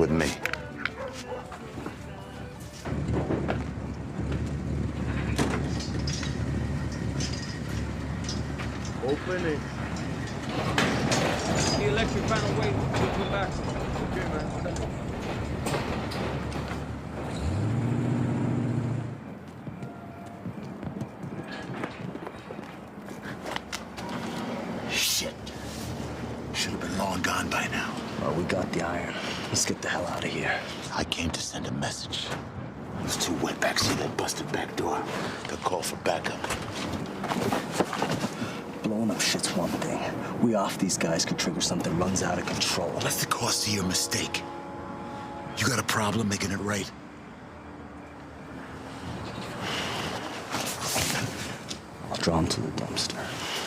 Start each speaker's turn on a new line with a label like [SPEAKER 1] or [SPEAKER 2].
[SPEAKER 1] with me.
[SPEAKER 2] Open it.
[SPEAKER 3] The electric panel wait. We'll come back. Okay, man.
[SPEAKER 1] Shit. Should have been long gone by now.
[SPEAKER 4] Well, we got the iron. Let's get the hell out of here.
[SPEAKER 1] I came to send a message. Those two wetbacks see that busted back door. They'll call for backup.
[SPEAKER 4] Blowing up shit's one thing. We off these guys could trigger something runs out of control.
[SPEAKER 1] That's the cost of your mistake. You got a problem making it right?
[SPEAKER 4] I'll draw him to the dumpster.